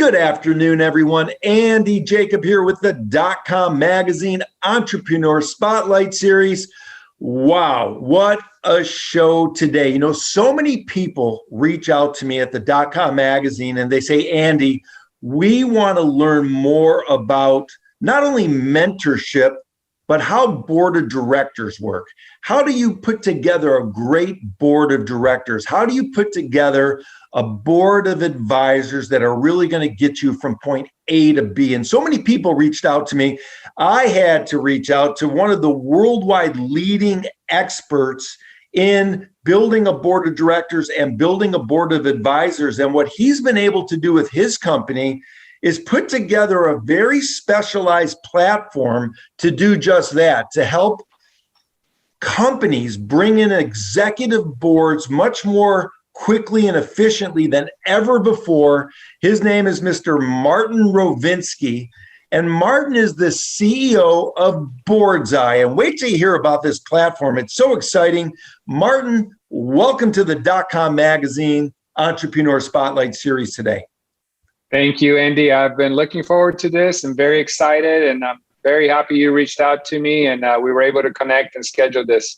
Good afternoon, everyone. Andy Jacob here with the DotCom Magazine Entrepreneur Spotlight Series. Wow, what a show today. You know, so many people reach out to me at the DotCom Magazine and they say, Andy, we want to learn more about not only mentorship, but how board of directors work. How do you put together a great board of directors? How do you put together a board of advisors that are really going to get you from point A to B? And so many people reached out to me. I had to reach out to one of the worldwide leading experts in building a board of directors and building a board of advisors. And what he's been able to do with his company is put together a very specialized platform to do just that, to help companies bring in executive boards much more quickly and efficiently than ever before. His name is Mr. Martin Rowinski, and Martin is the CEO of Boardsi. And wait till you hear about this platform. It's so exciting. Martin, welcome to the DotCom Magazine Entrepreneur Spotlight Series today. Thank you, Andy. I've been looking forward to this. I'm very excited, and I'm very happy you reached out to me and we were able to connect and schedule this.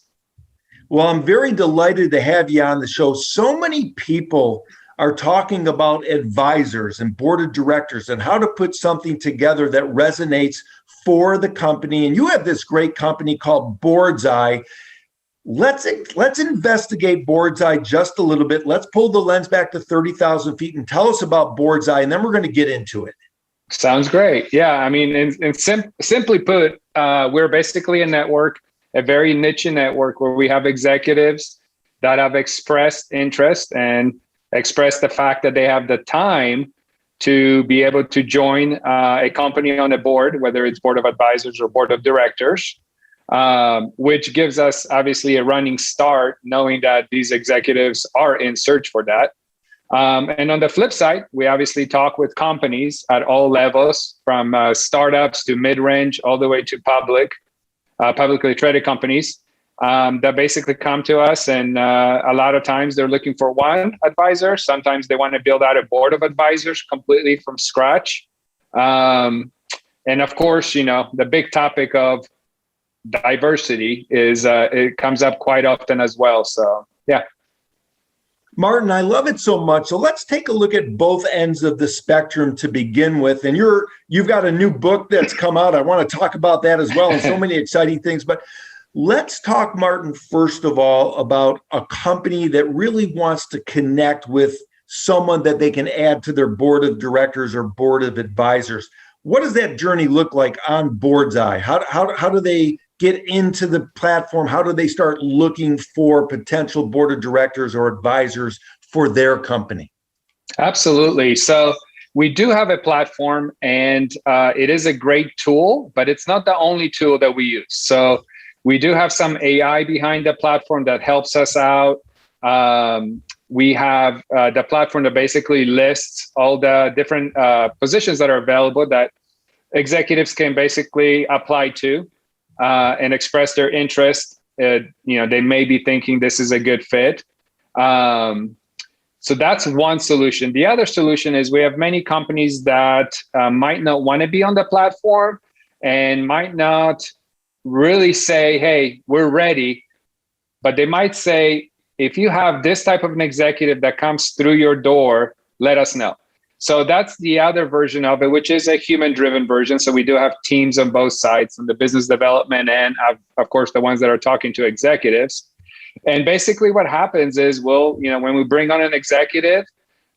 Well, I'm very delighted to have you on the show. So many people are talking about advisors and board of directors and how to put something together that resonates for the company. And you have this great company called Boardsi. Let's investigate Boardsi just a little bit. Let's pull the lens back to 30,000 feet and tell us about Boardsi, and then we're going to get into it. Sounds great. Yeah, I mean, simply put, we're basically a network, a very niche network where we have executives that have expressed interest and expressed the fact that they have the time to be able to join a company on a board, whether it's board of advisors or board of directors. Which gives us obviously a running start, knowing that these executives are in search for that. And on the flip side, we obviously talk with companies at all levels, from startups to mid-range, all the way to publicly traded companies that basically come to us. And a lot of times they're looking for one advisor. Sometimes they want to build out a board of advisors completely from scratch. And of course, you know, the big topic of diversity is it comes up quite often as well. So yeah. Martin, I love it so much. So let's take a look at both ends of the spectrum to begin with. And you've got a new book that's come out. I want to talk about that as well, and so many exciting things. But let's talk, Martin, first of all, about a company that really wants to connect with someone that they can add to their board of directors or board of advisors. What does that journey look like on Boardsi? How do they get into the platform? How do they start looking for potential board of directors or advisors for their company? Absolutely. So we do have a platform, and it is a great tool, but it's not the only tool that we use. So we do have some AI behind the platform that helps us out. We have the platform that basically lists all the different positions that are available that executives can basically apply to. And express their interest. They may be thinking this is a good fit. So that's one solution. The other solution is we have many companies that might not want to be on the platform and might not really say, hey, we're ready. But they might say, if you have this type of an executive that comes through your door, let us know. So that's the other version of it, which is a human-driven version. So we do have teams on both sides, on the business development and, of course, the ones that are talking to executives. And basically what happens is, when we bring on an executive,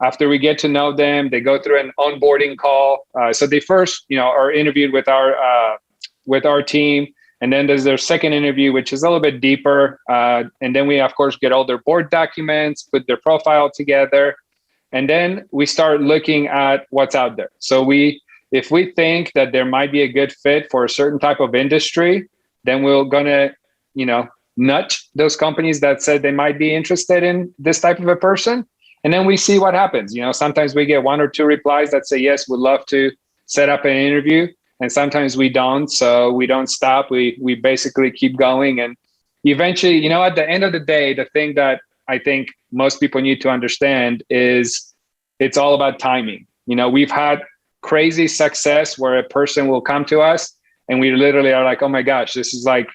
after we get to know them, they go through an onboarding call. So they first, are interviewed with our team. And then there's their second interview, which is a little bit deeper. And then we, of course, get all their board documents, put their profile together. And then we start looking at what's out there. So if we think that there might be a good fit for a certain type of industry, then we're gonna, nudge those companies that said they might be interested in this type of a person. And then we see what happens. Sometimes we get one or two replies that say, yes, we'd love to set up an interview. And sometimes we don't. So we don't stop. We basically keep going. And eventually, at the end of the day, the thing that I think most people need to understand is it's all about timing. We've had crazy success where a person will come to us and we literally are like, oh my gosh, this is like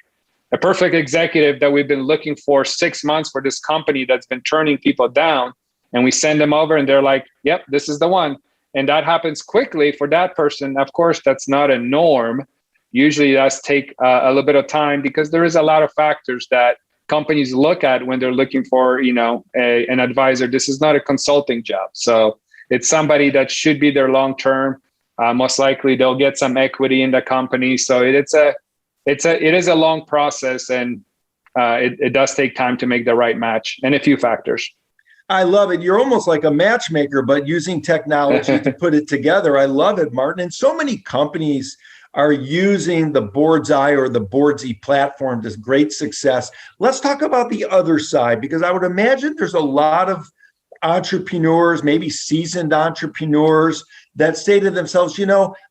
a perfect executive that we've been looking for 6 months for this company that's been turning people down. And we send them over and they're like, yep, this is the one. And that happens quickly for that person. Of course, that's not a norm. Usually it does take a little bit of time because there is a lot of factors that companies look at when they're looking for, an advisor. This is not a consulting job. So it's somebody that should be there long-term. Most likely they'll get some equity in the company. So it is a long process, and it does take time to make the right match and a few factors. I love it. You're almost like a matchmaker, but using technology to put it together. I love it, Martin. And so many companies are using the Boardsi or the Boardsi platform to great success. Let's talk about the other side, because I would imagine there's a lot of entrepreneurs, maybe seasoned entrepreneurs, that say to themselves,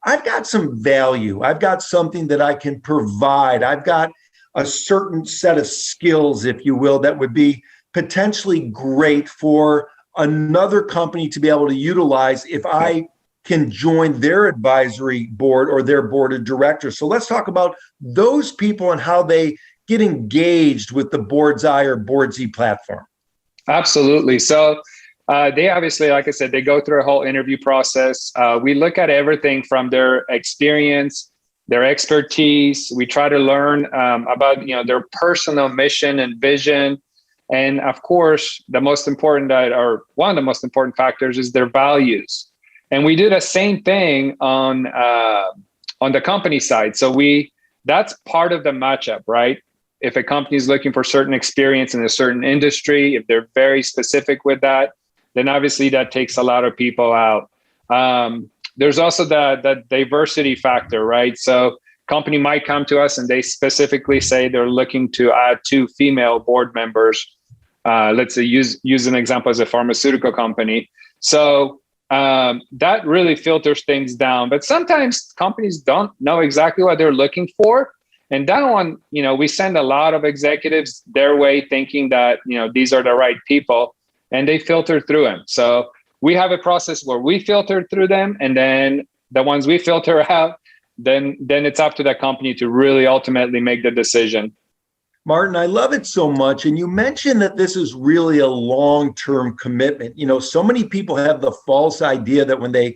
I've got some value. I've got something that I can provide. I've got a certain set of skills, if you will, that would be potentially great for another company to be able to utilize if I can join their advisory board or their board of directors. So let's talk about those people and how they get engaged with the Boardsi or Boardsi platform. Absolutely. So they obviously, like I said, they go through a whole interview process. We look at everything from their experience, their expertise. We try to learn about their personal mission and vision. And of course, one of the most important factors is their values. And we do the same thing on the company side. So that's part of the matchup, right? If a company is looking for certain experience in a certain industry, if they're very specific with that, then obviously that takes a lot of people out. There's also the diversity factor, right? So company might come to us and they specifically say they're looking to add 2 female board members. Let's say use an example as a pharmaceutical company. So that really filters things down. But sometimes companies don't know exactly what they're looking for. And that one, we send a lot of executives their way thinking that, these are the right people, and they filter through them. So we have a process where we filter through them, and then the ones we filter out, then it's up to that company to really ultimately make the decision. Martin, I love it so much. And you mentioned that this is really a long-term commitment. So many people have the false idea that when they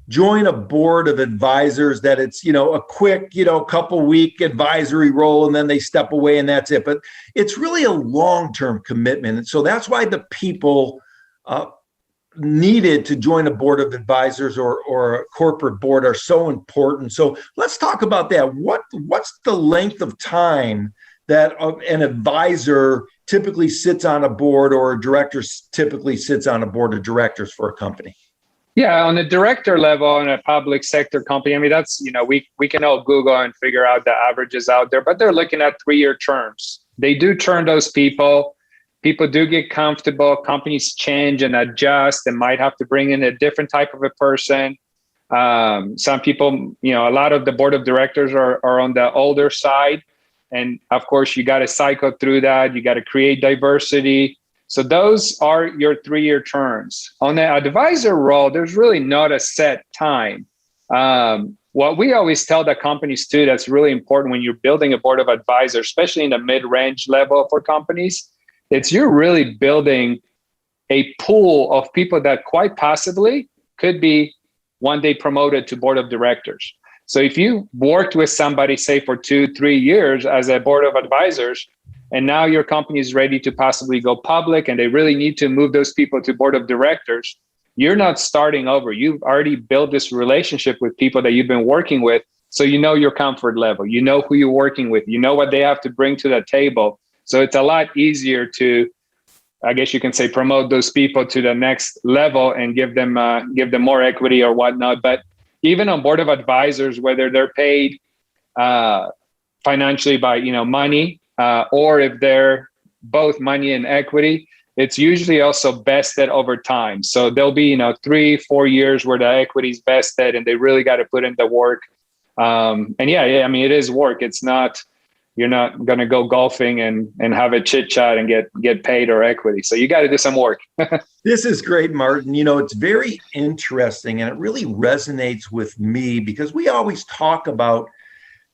join a board of advisors that it's, a quick, couple week advisory role and then they step away and that's it. But it's really a long-term commitment. And so that's why the people needed to join a board of advisors or a corporate board are so important. So let's talk about that. What's the length of time that an advisor typically sits on a board, or a director typically sits on a board of directors for a company? Yeah, on the director level in a public sector company, I mean, that's, we can all Google and figure out the averages out there, but they're looking at 3-year terms. They do turn those people. People do get comfortable. Companies change and adjust and might have to bring in a different type of a person. Some people, a lot of the board of directors are on the older side. And of course, you got to cycle through that. You got to create diversity. So those are your 3-year terms. On the advisor role, there's really not a set time. What we always tell the companies too, that's really important when you're building a board of advisors, especially in the mid-range level for companies, it's you're really building a pool of people that quite possibly could be one day promoted to board of directors. So if you worked with somebody, say for 2-3 years as a board of advisors, and now your company is ready to possibly go public and they really need to move those people to board of directors, you're not starting over. You've already built this relationship with people that you've been working with. So you know your comfort level, you know who you're working with, you know what they have to bring to the table. So it's a lot easier to, I guess you can say, promote those people to the next level and give them more equity or whatnot. But even on board of advisors, whether they're paid financially by money, or if they're both money and equity, it's usually also vested over time. So there'll be 3-4 years where the equity is vested and they really got to put in the work. And yeah, I mean, it is work. It's not you're not going to go golfing and have a chit chat and get paid or equity. So you got to do some work. This is great, Martin. It's very interesting, and it really resonates with me because we always talk about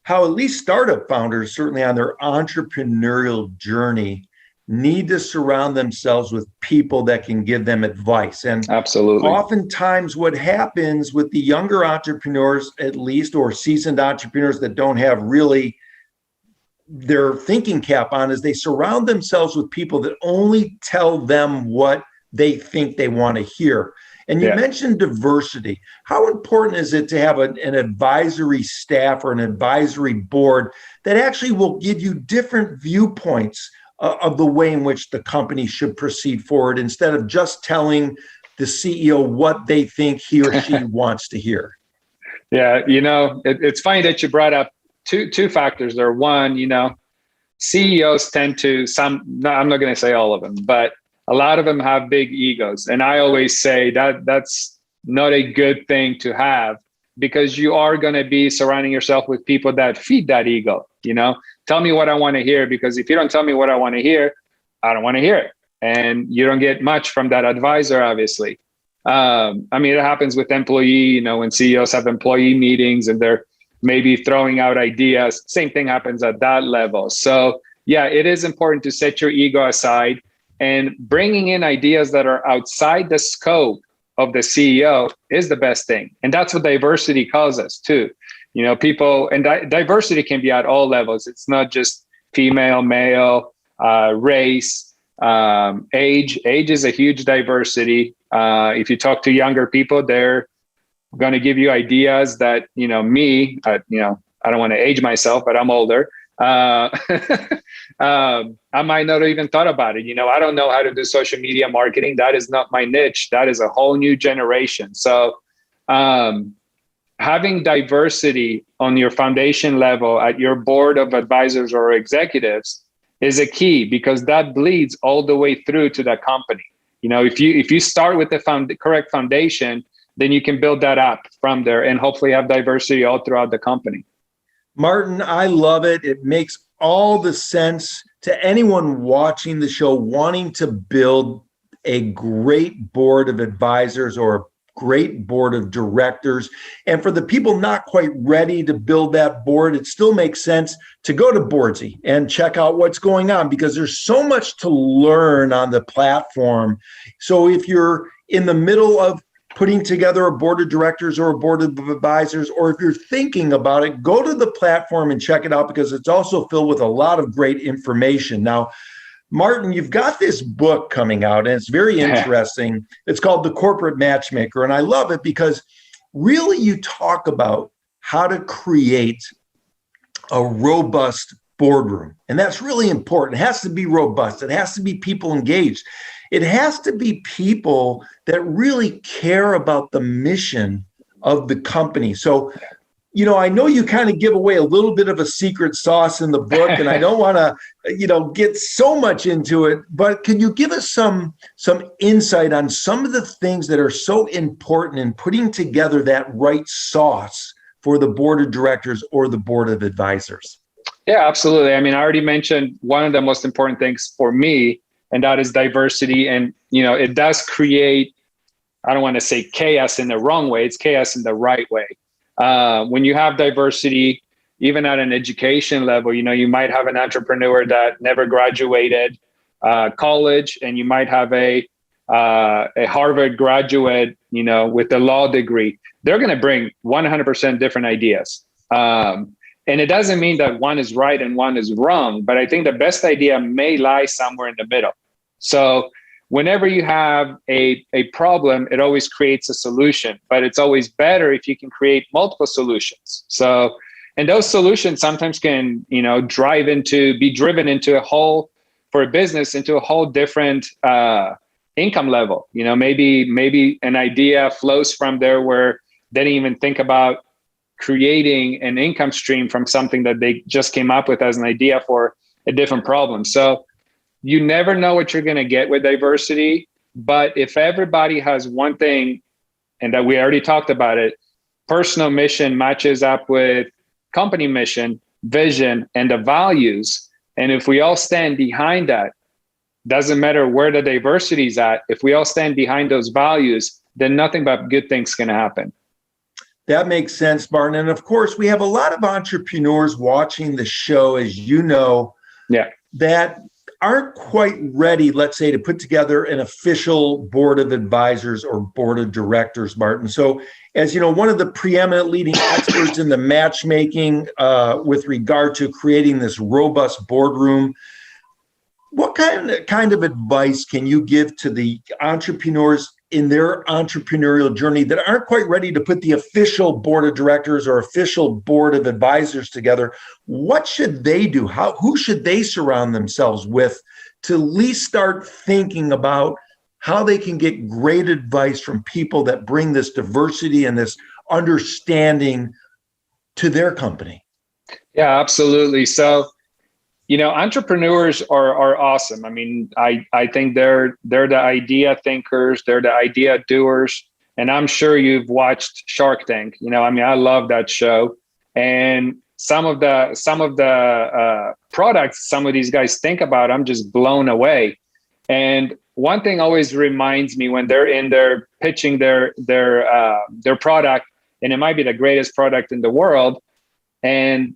how at least startup founders, certainly on their entrepreneurial journey, need to surround themselves with people that can give them advice. And absolutely, oftentimes what happens with the younger entrepreneurs, at least, or seasoned entrepreneurs that don't have really their thinking cap on, is they surround themselves with people that only tell them what they think they want to hear. And you mentioned diversity. How important is it to have an advisory staff or an advisory board that actually will give you different viewpoints of the way in which the company should proceed forward, instead of just telling the CEO what they think he or she wants to hear? Yeah, it's funny that you brought up two factors there. One, CEOs tend to, I'm not going to say all of them, but a lot of them have big egos. And I always say that that's not a good thing to have, because you are going to be surrounding yourself with people that feed that ego. Tell me what I want to hear, because if you don't tell me what I want to hear, I don't want to hear it. And you don't get much from that advisor, obviously. It happens with employee, when CEOs have employee meetings and they're maybe throwing out ideas, same thing happens at that level. So yeah, it is important to set your ego aside, and bringing in ideas that are outside the scope of the CEO is the best thing. And that's what diversity causes too. People, and diversity can be at all levels. It's not just female, male, race, age. Age is a huge diversity. If you talk to younger people, they're going to give you ideas that, me, I don't want to age myself, but I'm older. I might not have even thought about it. I don't know how to do social media marketing. That is not my niche. That is a whole new generation. So having diversity on your foundation level at your board of advisors or executives is a key, because that bleeds all the way through to that company. If you start with the correct foundation, then you can build that up from there and hopefully have diversity all throughout the company. Martin, I love it. It makes all the sense to anyone watching the show wanting to build a great board of advisors or a great board of directors. And for the people not quite ready to build that board, it still makes sense to go to Boardsi and check out what's going on, because there's so much to learn on the platform. So if you're in the middle of putting together a board of directors or a board of advisors, or if you're thinking about it, go to the platform and check it out, because it's also filled with a lot of great information. Now, Martin, you've got this book coming out, and it's very interesting. It's called The Corporate Matchmaker, and I love it because really you talk about how to create a robust boardroom. And that's really important. It has to be robust. It has to be people engaged. It has to be people that really care about the mission of the company. So, I know you kind of give away a little bit of a secret sauce in the book, and I don't want to, get so much into it, but can you give us some insight on some of the things that are so important in putting together that right sauce for the board of directors or the board of advisors? Yeah, absolutely. I already mentioned one of the most important things for me, and that is diversity. And, it does create, I don't want to say chaos in the wrong way, it's chaos in the right way. When you have diversity, even at an education level, you might have an entrepreneur that never graduated college, and you might have a Harvard graduate, with a law degree. They're going to bring 100% different ideas. And it doesn't mean that one is right and one is wrong, but I think the best idea may lie somewhere in the middle. So whenever you have a problem, it always creates a solution, but it's always better if you can create multiple solutions. So, and those solutions sometimes can, be driven into a whole, for a business, into a whole different income level. Maybe an idea flows from there where they didn't even think about creating an income stream from something that they just came up with as an idea for a different problem. So you never know what you're going to get with diversity, but if everybody has one thing, and that we already talked about it, personal mission matches up with company mission, vision and the values, and if we all stand behind that, doesn't matter where the diversity is at, if we all stand behind those values, then nothing but good things can happen. That makes sense, Martin. And of course, we have a lot of entrepreneurs watching the show, as you know, that aren't quite ready, let's say, to put together an official board of advisors or board of directors, Martin. So, as you know, one of the preeminent leading experts in the matchmaking with regard to creating this robust boardroom, what kind of advice can you give to the entrepreneurs in their entrepreneurial journey that aren't quite ready to put the official board of directors or official board of advisors together? What should they do? Who should they surround themselves with to at least start thinking about how they can get great advice from people that bring this diversity and this understanding to their company? Yeah, absolutely. So, entrepreneurs are awesome. I mean, I think they're the idea thinkers, they're the idea doers. And I'm sure you've watched Shark Tank. I love that show. And some of the products some of these guys think about, I'm just blown away. And one thing always reminds me when they're in there pitching their product, and it might be the greatest product in the world. And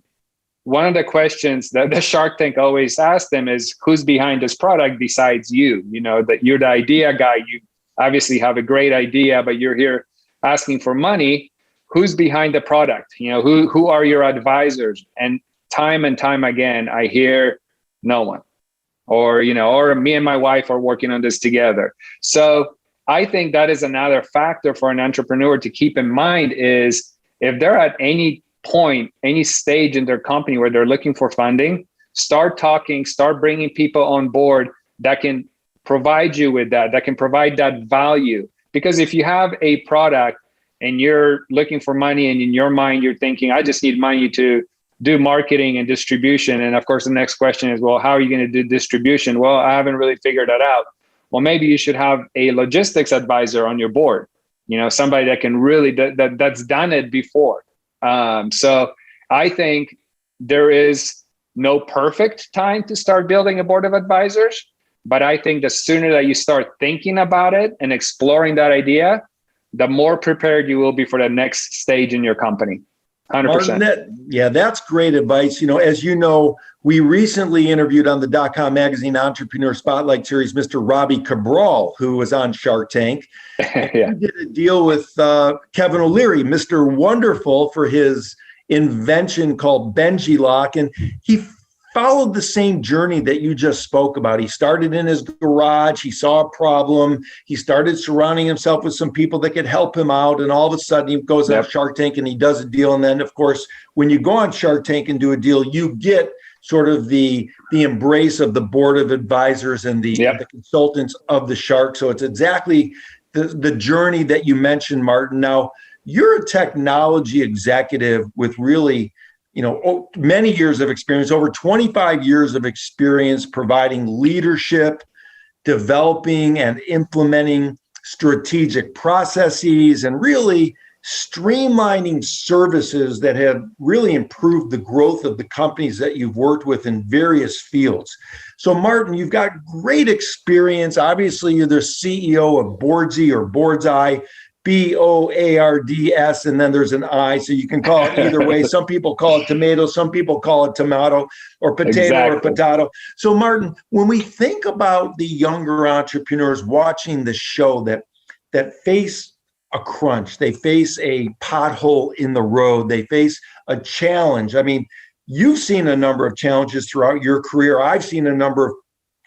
one of the questions that the Shark Tank always asks them is, who's behind this product besides you? That you're the idea guy. You obviously have a great idea, but you're here asking for money. Who's behind the product? Who are your advisors? And time again, I hear no one. Or me and my wife are working on this together. So I think that is another factor for an entrepreneur to keep in mind is if they're at any point, any stage in their company where they're looking for funding, start bringing people on board that can provide you with that can provide that value. Because if you have a product and you're looking for money and in your mind, you're thinking, I just need money to do marketing and distribution. And of course, the next question is, well, how are you going to do distribution? Well, I haven't really figured that out. Well, maybe you should have a logistics advisor on your board, somebody that can really, that's done it before. So I think there is no perfect time to start building a board of advisors, but I think the sooner that you start thinking about it and exploring that idea, the more prepared you will be for the next stage in your company. 100%. Martin, that's great advice. As you know, we recently interviewed on the .com magazine Entrepreneur Spotlight Series, Mr. Robbie Cabral, who was on Shark Tank. Yeah. He did a deal with Kevin O'Leary, Mr. Wonderful, for his invention called Benji Lock. And he followed the same journey that you just spoke about. He started in his garage. He saw a problem. He started surrounding himself with some people that could help him out. And all of a sudden he goes on Shark Tank and he does a deal. And then, of course, when you go on Shark Tank and do a deal, you get sort of the embrace of the board of advisors and the consultants of the shark. So it's exactly the journey that you mentioned, Martin. Now, you're a technology executive with really many years of experience, over 25 years of experience providing leadership, developing and implementing strategic processes, and really streamlining services that have really improved the growth of the companies that you've worked with in various fields. So, Martin, you've got great experience. Obviously, you're the CEO of Boardsi or Boardsi, Boards, and then there's an I, so you can call it either way. Some people call it tomato, some people call it tomato, or potato or potato. So, Martin, when we think about the younger entrepreneurs watching the show that face a crunch, they face a pothole in the road, they face a challenge. I mean, you've seen a number of challenges throughout your career. I've seen a number of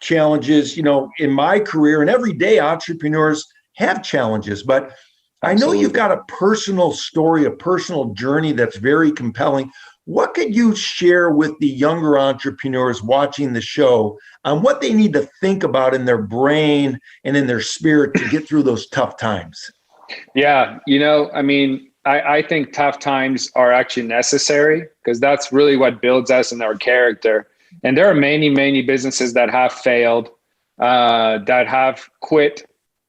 challenges, in my career, and every day entrepreneurs have challenges, but I know you've got a personal story, a personal journey that's very compelling. What could you share with the younger entrepreneurs watching the show on what they need to think about in their brain and in their spirit to get through those tough times? Yeah, I think tough times are actually necessary because that's really what builds us and our character. And there are many, many businesses that have failed, that have quit.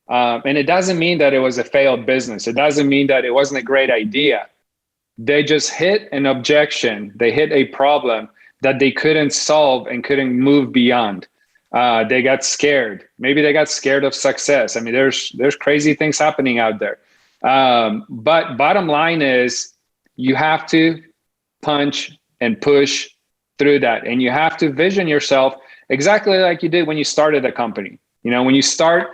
And it doesn't mean that it was a failed business. It doesn't mean that it wasn't a great idea. they just hit an objection. They hit a problem that they couldn't solve and couldn't move beyond. They got scared. Maybe they got scared of success. I mean, there's crazy things happening out there. But bottom line is you have to punch and push through that. And you have to vision yourself exactly like you did when you started a company. You know, when you start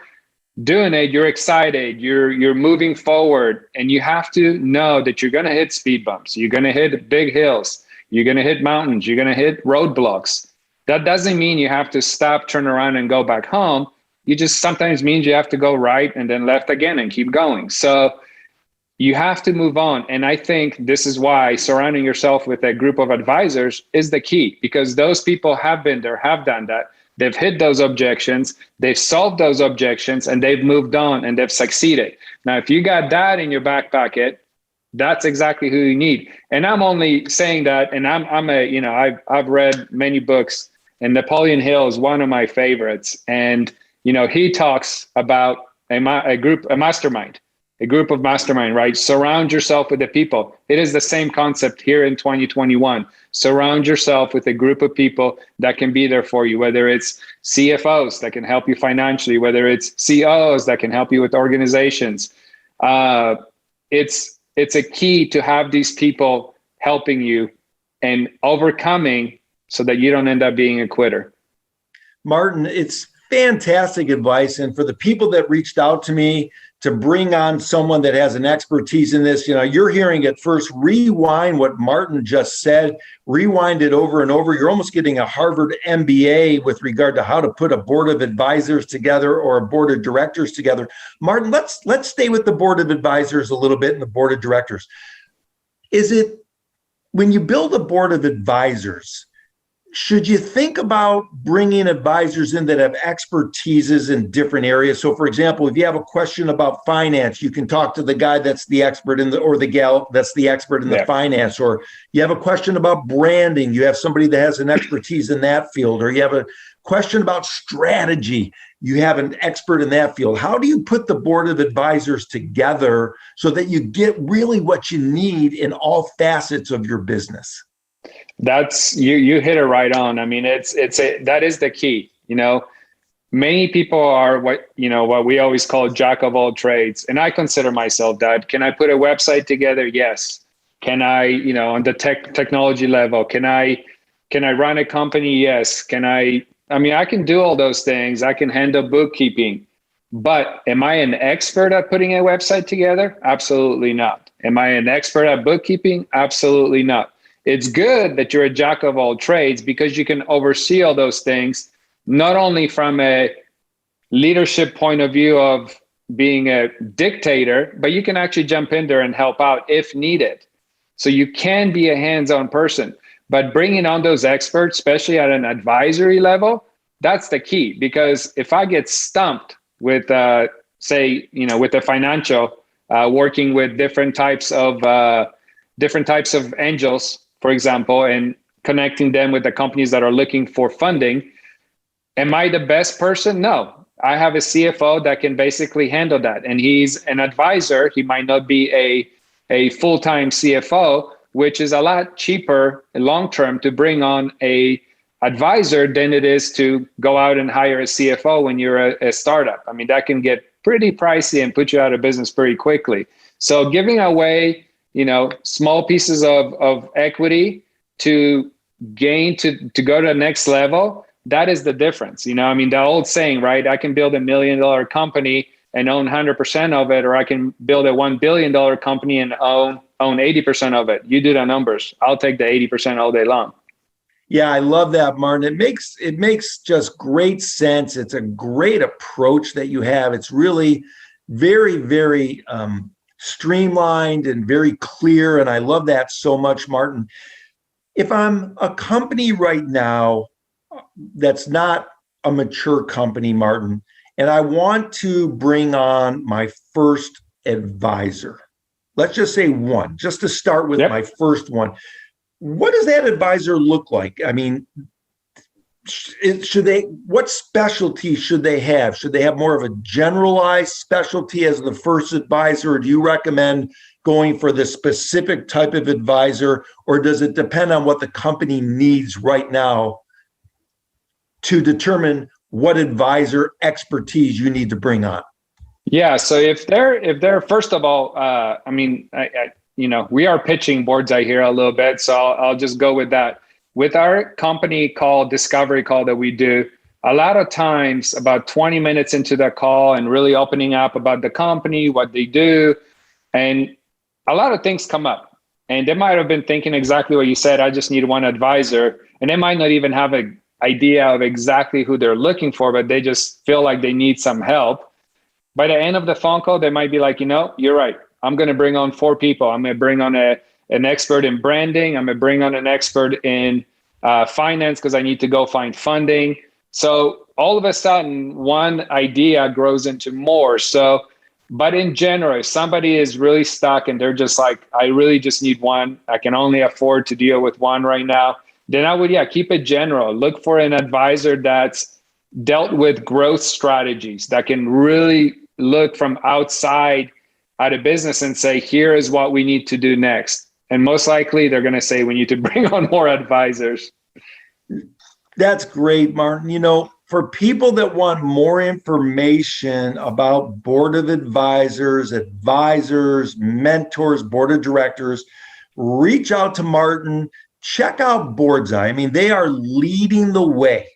doing it, you're excited, you're moving forward, and you have to know that you're going to hit speed bumps. You're going to hit big hills. You're going to hit mountains. You're going to hit roadblocks. That doesn't mean you have to stop, turn around, and go back home. You just sometimes means you have to go right and then left again and keep going. So you have to move on. And I think this is why surrounding yourself with a group of advisors is the key, because those people have been there, have done that. They've hit those objections, they've solved those objections, and they've moved on and they've succeeded. Now, if you got that in your back pocket, that's exactly who you need. And I'm only saying that, and I've read many books, and Napoleon Hill is one of my favorites. And, he talks about a mastermind, a group of mastermind, right? Surround yourself with the people. It is the same concept here in 2021. Surround yourself with a group of people that can be there for you, whether it's CFOs that can help you financially, whether it's COOs that can help you with organizations. It's a key to have these people helping you and overcoming so that you don't end up being a quitter. Martin, it's fantastic advice. And for the people that reached out to me to bring on someone that has an expertise in this, you're hearing it first. Rewind what Martin just said, rewind it over and over. You're almost getting a Harvard MBA with regard to how to put a board of advisors together or a board of directors together. Martin, let's stay with the board of advisors a little bit and the board of directors. Is it, when you build a board of advisors, should you think about bringing advisors in that have expertises in different areas? So, for example, if you have a question about finance, you can talk to the guy that's the expert in or the gal that's the expert in the finance. Or you have a question about branding, you have somebody that has an expertise in that field. Or you have a question about strategy, you have an expert in that field. How do you put the board of advisors together so that you get really what you need in all facets of your business? That's you hit it right on. I mean, that is the key. Many people are what we always call jack of all trades, and I consider myself that. Can I put a website together? Yes. Can I, on the technology level, can I run a company? Yes. I can do all those things. I can handle bookkeeping, but am I an expert at putting a website together? Absolutely not. Am I an expert at bookkeeping? Absolutely not. It's good that you're a jack of all trades because you can oversee all those things, not only from a leadership point of view of being a dictator, but you can actually jump in there and help out if needed. So you can be a hands-on person, but bringing on those experts, especially at an advisory level, that's the key. Because if I get stumped with, with the financial, working with different types of angels, for example, and connecting them with the companies that are looking for funding. Am I the best person? No. I have a CFO that can basically handle that. And he's an advisor. He might not be a full-time CFO, which is a lot cheaper long-term to bring on a advisor than it is to go out and hire a CFO when you're a startup. I mean, that can get pretty pricey and put you out of business pretty quickly. So giving away small pieces of equity to gain to go to the next level, that is the difference. The old saying, right? I can build $1 million company and own 100% of it, or I can build a $1 billion company and own 80% of it. You do the numbers. I'll take the 80% all day long. Yeah, I love that, Martin. It makes just great sense. It's a great approach that you have. It's really very, very streamlined and very clear. And I love that so much, Martin. If I'm a company right now that's not a mature company, Martin, and I want to bring on my first advisor, let's just say one, just to start with my first one, what does that advisor look like? I mean, what specialty should they have? Should they have more of a generalized specialty as the first advisor? Or do you recommend going for the specific type of advisor, or does it depend on what the company needs right now to determine what advisor expertise you need to bring on? Yeah. So if they're first of all, we are pitching Boardsi here a little bit, so I'll just go with that. With our company call, discovery call that we do, a lot of times about 20 minutes into the call and really opening up about the company, what they do, and a lot of things come up. And they might have been thinking exactly what you said, I just need one advisor. And they might not even have an idea of exactly who they're looking for, but they just feel like they need some help. By the end of the phone call, they might be like, you're right. I'm going to bring on 4 people. I'm going to bring on an expert in branding. I'm going to bring on an expert in finance because I need to go find funding. So all of a sudden, one idea grows into more. But in general, if somebody is really stuck and they're just like, I really just need one, I can only afford to deal with one right now, then I would, keep it general. Look for an advisor that's dealt with growth strategies, that can really look from outside at a business and say, here is what we need to do next. And most likely they're going to say, we need to bring on more advisors. That's great, Martin. For people that want more information about board of advisors, mentors, board of directors, reach out to Martin. Check out Boardsi. They are leading the way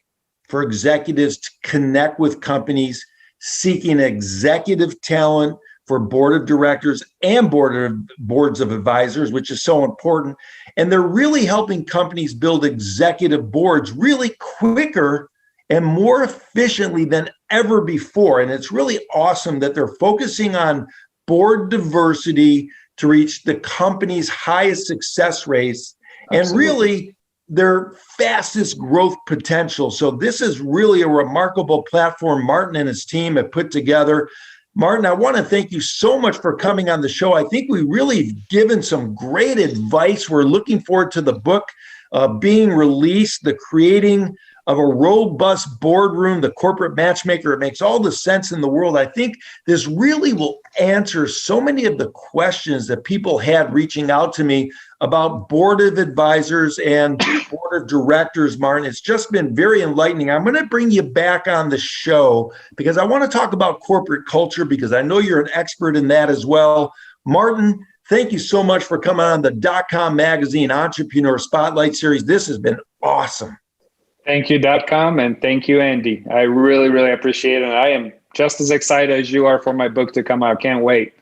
for executives to connect with companies seeking executive talent for board of directors and boards of advisors, which is so important. And they're really helping companies build executive boards really quicker and more efficiently than ever before. And it's really awesome that they're focusing on board diversity to reach the company's highest success rates and really their fastest growth potential. So this is really a remarkable platform Martin and his team have put together. Martin, I want to thank you so much for coming on the show. I think we really have given some great advice. We're looking forward to the book being released, The Creating of a Robust Boardroom, the Corporate Matchmaker. It makes all the sense in the world. I think this really will answer so many of the questions that people had reaching out to me about board of advisors and board of directors, Martin. It's just been very enlightening. I'm going to bring you back on the show because I want to talk about corporate culture because I know you're an expert in that as well. Martin, thank you so much for coming on the DotCom Magazine Entrepreneur Spotlight Series. This has been awesome. Thank you, DotCom, and thank you, Andy. I really, really appreciate it. And I am just as excited as you are for my book to come out. Can't wait.